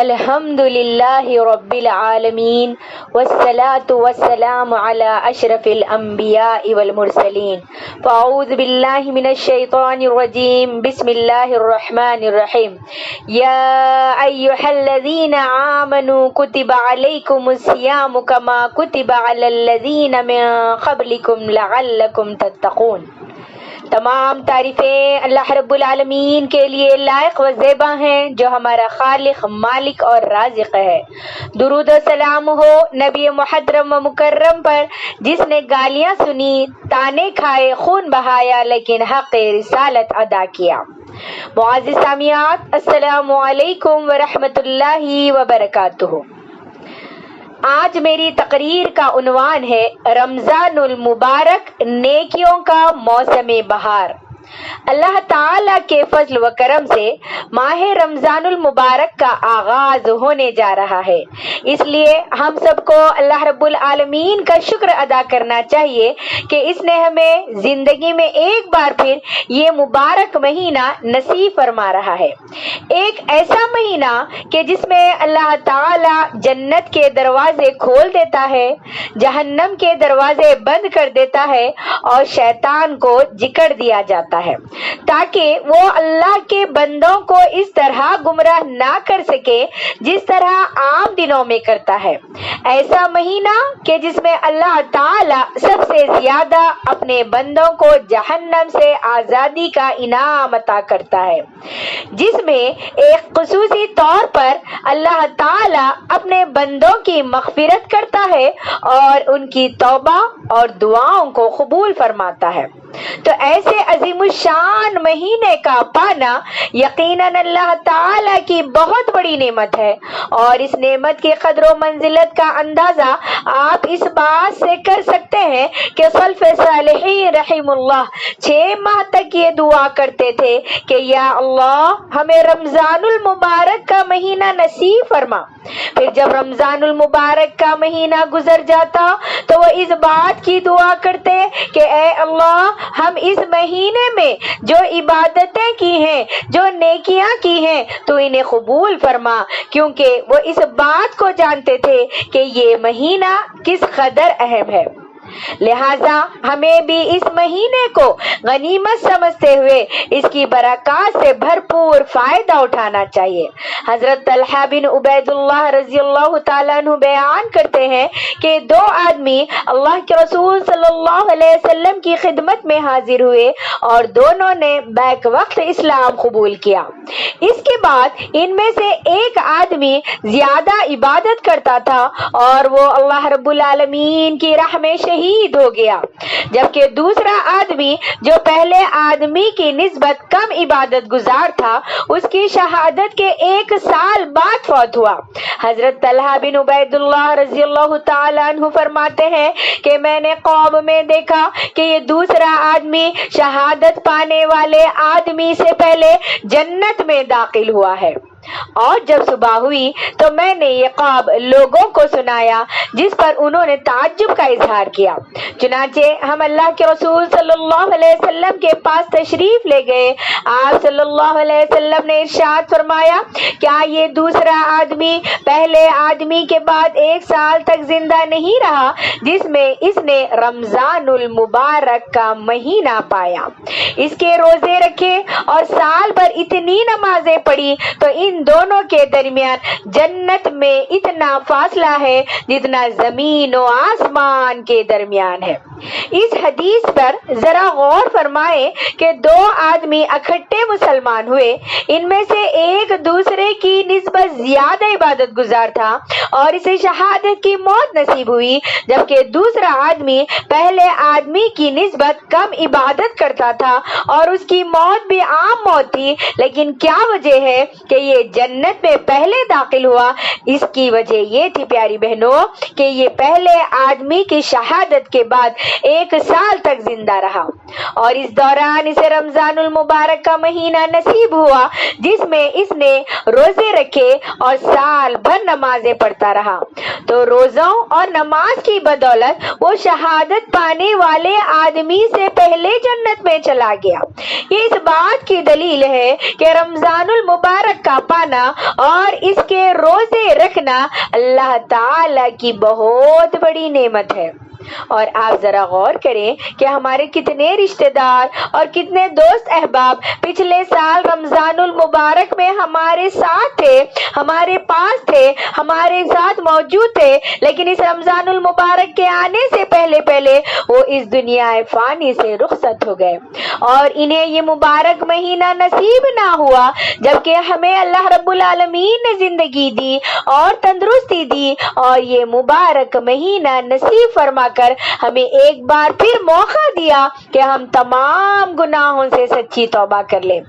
الحمد للہ رب العالمین والصلاة والسلام علی اشرف الانبیاء والمرسلین فاعوذ باللہ من الشیطان الرجیم بسم اللہ الرحمن الرحیم یا ایہا الذین آمنوا کتب علیکم الصیام کما کتب علی الذین من قبلکم لعلکم تتقون۔ تمام تعریفیں اللہ رب العالمین کے لیے لائق و زیبا ہیں جو ہمارا خالق، مالک اور رازق ہے۔ درود و سلام ہو نبی محترم و مکرم پر جس نے گالیاں سنی، تانے کھائے، خون بہایا لیکن حق رسالت ادا کیا۔ معزز سامعات، السلام علیکم ورحمۃ اللہ وبرکاتہ۔ آج میری تقریر کا عنوان ہے رمضان المبارک، نیکیوں کا موسم بہار۔ اللہ تعالیٰ کے فضل و کرم سے ماہ رمضان المبارک کا آغاز ہونے جا رہا ہے، اس لیے ہم سب کو اللہ رب العالمین کا شکر ادا کرنا چاہیے کہ اس نے ہمیں زندگی میں ایک بار پھر یہ مبارک مہینہ نصیب فرما رہا ہے۔ ایک ایسا مہینہ کہ جس میں اللہ تعالیٰ جنت کے دروازے کھول دیتا ہے، جہنم کے دروازے بند کر دیتا ہے اور شیطان کو جکڑ دیا جاتا ہے تاکہ وہ اللہ کے بندوں کو اس طرح گمراہ نہ کر سکے جس طرح عام دنوں میں کرتا ہے۔ ایسا مہینہ کہ جس میں اللہ تعالی سب سے زیادہ اپنے بندوں کو جہنم سے آزادی کا انعام عطا کرتا ہے، جس میں ایک خصوصی طور پر اللہ تعالی اپنے بندوں کی مغفرت کرتا ہے اور ان کی توبہ اور دعاؤں کو قبول فرماتا ہے۔ تو ایسے عظیم الشان مہینے کا پانا یقیناً اللہ تعالی کی بہت بڑی نعمت ہے، اور اس نعمت کی قدر و منزلت کا اندازہ آپ اس بات سے کر سکتے ہیں کہ سلف صالحین رحم اللہ 6 ماہ تک یہ دعا کرتے تھے کہ یا اللہ ہمیں رمضان المبارک کا مہینہ نصیب فرما۔ پھر جب رمضان المبارک کا مہینہ گزر جاتا تو وہ اس بات کی دعا کرتے کہ اے اللہ ہم اس مہینے میں جو عبادتیں کی ہیں، جو نیکیاں کی ہیں، تو انہیں قبول فرما، کیونکہ وہ اس بات کو جانتے تھے کہ یہ مہینہ کس قدر اہم ہے۔ لہٰذا ہمیں بھی اس مہینے کو غنیمت سمجھتے ہوئے اس کی برکات سے بھرپور فائدہ اٹھانا چاہیے۔ حضرت طلحہ بن عبید اللہ رضی اللہ تعالیٰ عنہ بیان کرتے ہیں کہ 2 آدمی اللہ کے رسول صلی اللہ علیہ وسلم کی خدمت میں حاضر ہوئے اور دونوں نے بیک وقت اسلام قبول کیا۔ اس کے بعد ان میں سے ایک آدمی زیادہ عبادت کرتا تھا اور وہ اللہ رب العالمین کی راہ میں شہید ہو گیا، جبکہ دوسرا آدمی جو پہلے آدمی کی نسبت کم عبادت گزار تھا اس کی شہادت کے 1 سال بعد فوت ہوا۔ حضرت طلحہ بن عبید اللہ رضی اللہ تعالیٰ عنہ فرماتے ہیں کہ میں نے قوم میں دیکھا کہ یہ دوسرا آدمی شہادت پانے والے آدمی سے پہلے جنت میں داخل ہوا ہے۔ اور جب صبح ہوئی تو میں نے یہ خواب لوگوں کو سنایا جس پر انہوں نے تعجب کا اظہار کیا۔ چنانچہ ہم اللہ کے رسول صلی اللہ علیہ وسلم کے پاس تشریف لے گئے۔ آپ صلی اللہ علیہ وسلم نے ارشاد فرمایا، کیا یہ دوسرا آدمی پہلے آدمی کے بعد 1 سال تک زندہ نہیں رہا جس میں اس نے رمضان المبارک کا مہینہ پایا، اس کے روزے رکھے اور سال بھر اتنی نمازیں پڑھی، تو ان دونوں کے درمیان جنت میں اتنا فاصلہ ہے جتنا زمین و آسمان کے درمیان ہے۔ اس حدیث پر ذرا غور فرمائیں کہ 2 آدمی اکٹھے مسلمان ہوئے، ان میں سے ایک دوسرے کی نسبت زیادہ عبادت گزار تھا اور اسے شہادت کی موت نصیب ہوئی، جبکہ دوسرا آدمی پہلے آدمی کی نسبت کم عبادت کرتا تھا اور اس کی موت بھی عام موت تھی۔ لیکن کیا وجہ ہے کہ یہ جنت میں پہلے داخل ہوا؟ اس کی وجہ یہ تھی پیاری بہنوں کہ یہ پہلے آدمی کی شہادت کے بعد 1 سال تک زندہ رہا اور اس دوران اسے رمضان المبارک کا مہینہ نصیب ہوا جس میں اس نے روزے رکھے اور سال بھر نمازیں پڑھتا رہا تو روزوں اور نماز کی بدولت وہ شہادت پانے والے آدمی سے پہلے جنت میں چلا گیا۔ یہ اس بات کی دلیل ہے کہ رمضان المبارک کا پانا اور اس کے روزے رکھنا اللہ تعالی کی بہت بڑی نعمت ہے۔ اور آپ ذرا غور کریں کہ ہمارے کتنے رشتہ دار اور کتنے دوست احباب پچھلے سال رمضان المبارک میں ہمارے ساتھ تھے، ہمارے پاس تھے، ہمارے ساتھ موجود تھے، لیکن اس رمضان المبارک کے آنے سے پہلے وہ اس دنیا فانی سے رخصت ہو گئے اور انہیں یہ مبارک مہینہ نصیب نہ ہوا، جبکہ ہمیں اللہ رب العالمین نے زندگی دی اور تندرستی دی اور یہ مبارک مہینہ نصیب فرما کر ہمیں ایک بار پھر موقع دیا کہ ہم تمام گناہوں سے سچی توبہ کر لیں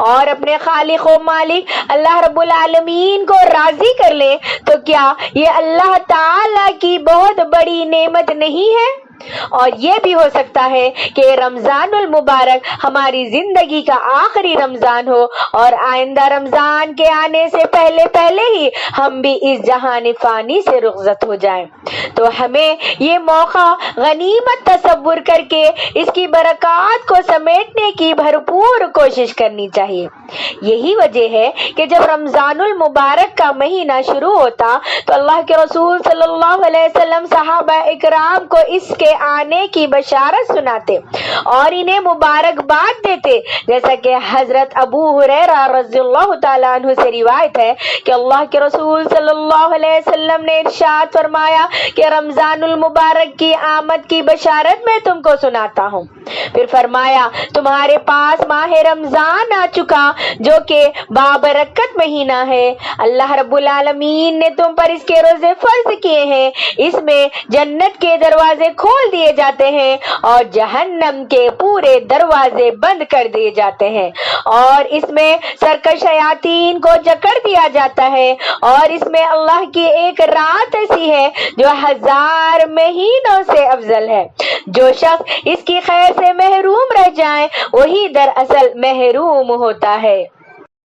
اور اپنے خالق و مالک اللہ رب العالمین کو راضی کر لیں۔ تو کیا یہ اللہ تعالی کی بہت بڑی نعمت نہیں ہے؟ اور یہ بھی ہو سکتا ہے کہ رمضان المبارک ہماری زندگی کا آخری رمضان ہو اور آئندہ رمضان کے آنے سے پہلے ہی ہم بھی اس جہان فانی سے رخصت ہو جائیں۔ تو ہمیں یہ موقع غنیمت تصور کر کے اس کی برکات کو سمیٹنے کی بھرپور کوشش کرنی چاہیے۔ یہی وجہ ہے کہ جب رمضان المبارک کا مہینہ شروع ہوتا تو اللہ کے رسول صلی اللہ علیہ وسلم صحابہ اکرام کو اس کے آنے کی بشارت سناتے اور انہیں مبارکباد دیتے، جیسا کہ حضرت ابو ہریرہ رضی اللہ تعالیٰ عنہ سے روایت ہے کہ اللہ کے رسول صلی اللہ علیہ وسلم نے ارشاد فرمایا کہ رمضان المبارک کی آمد کی بشارت میں تم کو سناتا ہوں۔ پھر فرمایا تمہارے پاس ماہ رمضان آ چکا جو کہ بابرکت مہینہ ہے، اللہ رب العالمین نے تم پر اس کے روزے فرض کیے ہیں، اس میں جنت کے دروازے کھول دیے جاتے ہیں اور جہنم کے پورے دروازے بند کر دیے جاتے ہیں اور اس میں سرکش شیاطین کو جکڑ دیا جاتا ہے اور اس میں اللہ کی ایک رات ایسی ہے جو 1000 مہینوں سے افضل ہے۔ جو شخص اس کی خیر سے محروم رہ جائے وہی دراصل محروم ہوتا ہے۔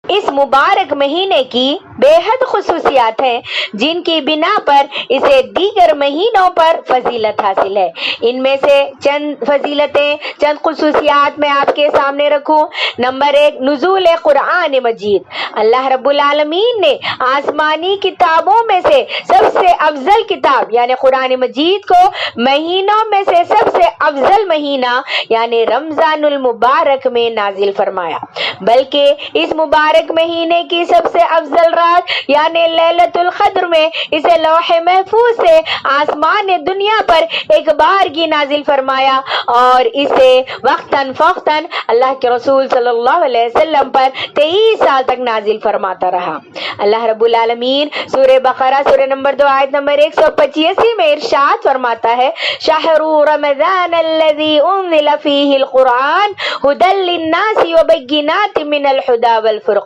اس مبارک مہینے کی بے حد خصوصیات ہیں جن کی بنا پر اسے دیگر مہینوں پر فضیلت حاصل ہے۔ ان میں سے چند فضیلتیں، چند خصوصیات میں آپ کے سامنے رکھوں۔ نمبر 1، نزول قرآن مجید۔ اللہ رب العالمین نے آسمانی کتابوں میں سے سب سے افضل کتاب یعنی قرآن مجید کو مہینوں میں سے سب سے افضل مہینہ یعنی رمضان المبارک میں نازل فرمایا، بلکہ اس مبارک مہینے کی سب سے افضل رات یعنی لیلۃ القدر میں اسے لوح محفوظ سے آسمان دنیا پر ایک بارگی نازل فرمایا اور اسے وقتاً فوقتاً اللہ کے رسول صلی اللہ علیہ وسلم پر 23 سال تک نازل فرماتا رہا۔ اللہ رب العالمین سورہ بقرہ سورہ نمبر 2 آیت نمبر 185 میں ارشاد فرماتا ہے، شہر رمضان الذی انزل فیہ القرآن ھدی للناس وبینات من الھدی والفرقان۔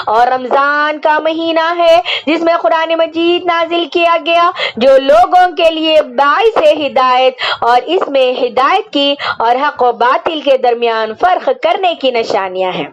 اور رمضان کا مہینہ ہے جس میں قرآن مجید نازل کیا گیا جو لوگوں کے لیے باعث ہدایت اور اس میں ہدایت کی اور حق و باطل کے درمیان فرق کرنے کی نشانیاں ہیں۔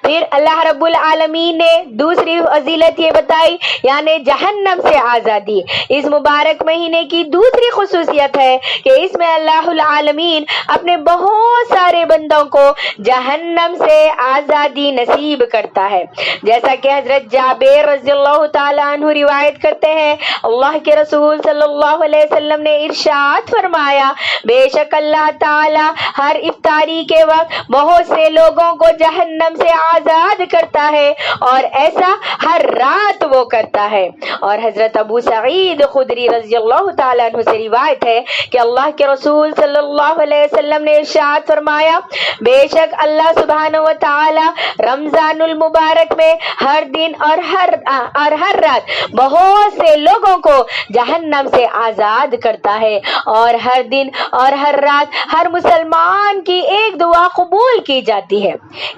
پھر اللہ رب العالمین نے دوسری فضیلت یہ بتائی یعنی جہنم سے آزادی۔ اس مبارک مہینے کی دوسری خصوصیت ہے کہ اس میں اللہ العالمین اپنے بہت سارے بندوں کو جہنم سے آزادی نصیب کرتا ہے، جیسا کہ حضرت جابر رضی اللہ تعالیٰ عنہ روایت کرتے ہیں اللہ کے رسول صلی اللہ علیہ وسلم نے ارشاد فرمایا، بے شک اللہ تعالی ہر افطاری کے وقت بہت سے لوگوں کو جہنم سے آزاد کرتا ہے اور ایسا ہر رات وہ کرتا ہے۔ اور حضرت ابو سعید خدری رضی اللہ تعالیٰ عنہ سے روایت ہے کہ اللہ کے رسول صلی اللہ علیہ وسلم نے ارشاد فرمایا، بے شک اللہ سبحانہ و تعالی رمضان المبارک میں ہر دن اور ہر رات بہت سے لوگوں کو جہنم سے آزاد کرتا ہے اور ہر دن اور ہر رات ہر مسلمان کی ایک دعا قبول کی جاتی ہے۔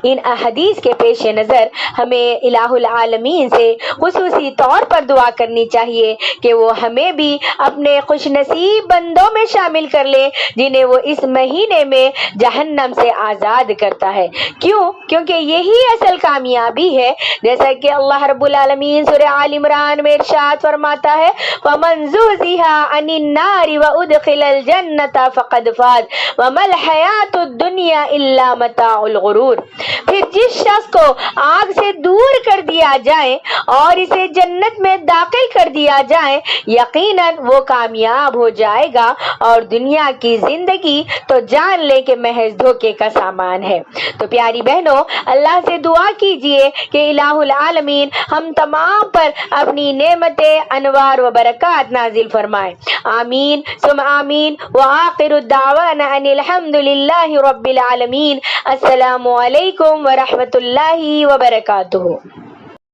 ان حدیث کے پیش نظر ہمیں الہ العالمین سے خصوصی طور پر دعا کرنی چاہیے کہ وہ ہمیں بھی اپنے خوش نصیب بندوں میں شامل کر لے جنہیں وہ اس مہینے میں جہنم سے آزاد کرتا ہے۔ کیونکہ یہی اصل کامیابی ہے، جیسا کہ اللہ رب العالمین سورہ آل عمران میں ارشاد فرماتا ہے وَمَنْ زُحْزِحَ عَنِ النَّارِ وَأُدْخِلَ الْجَنَّةَ فَقَدْ فَازَ وَمَا الْحَيَاةُ الدُّنْيَا إِلَّا مَتَاعُ الْغُرُورِ۔ پھر جس شخص کو آگ سے دور کر دیا جائے اور اسے جنت میں داخل کر دیا جائے، یقیناً وہ کامیاب ہو جائے گا، اور دنیا کی زندگی تو جان لے کہ محض دھوکے کا سامان ہے۔ تو پیاری بہنوں، اللہ سے دعا کیجئے کہ الہ العالمین ہم تمام پر اپنی نعمتیں، انوار و برکات نازل فرمائے۔ آمین ثم آمین، وآخر الدعوانا ان الحمد للہ رب العالمین۔ السلام علیکم ورحمۃ اللہ وبرکاتہ۔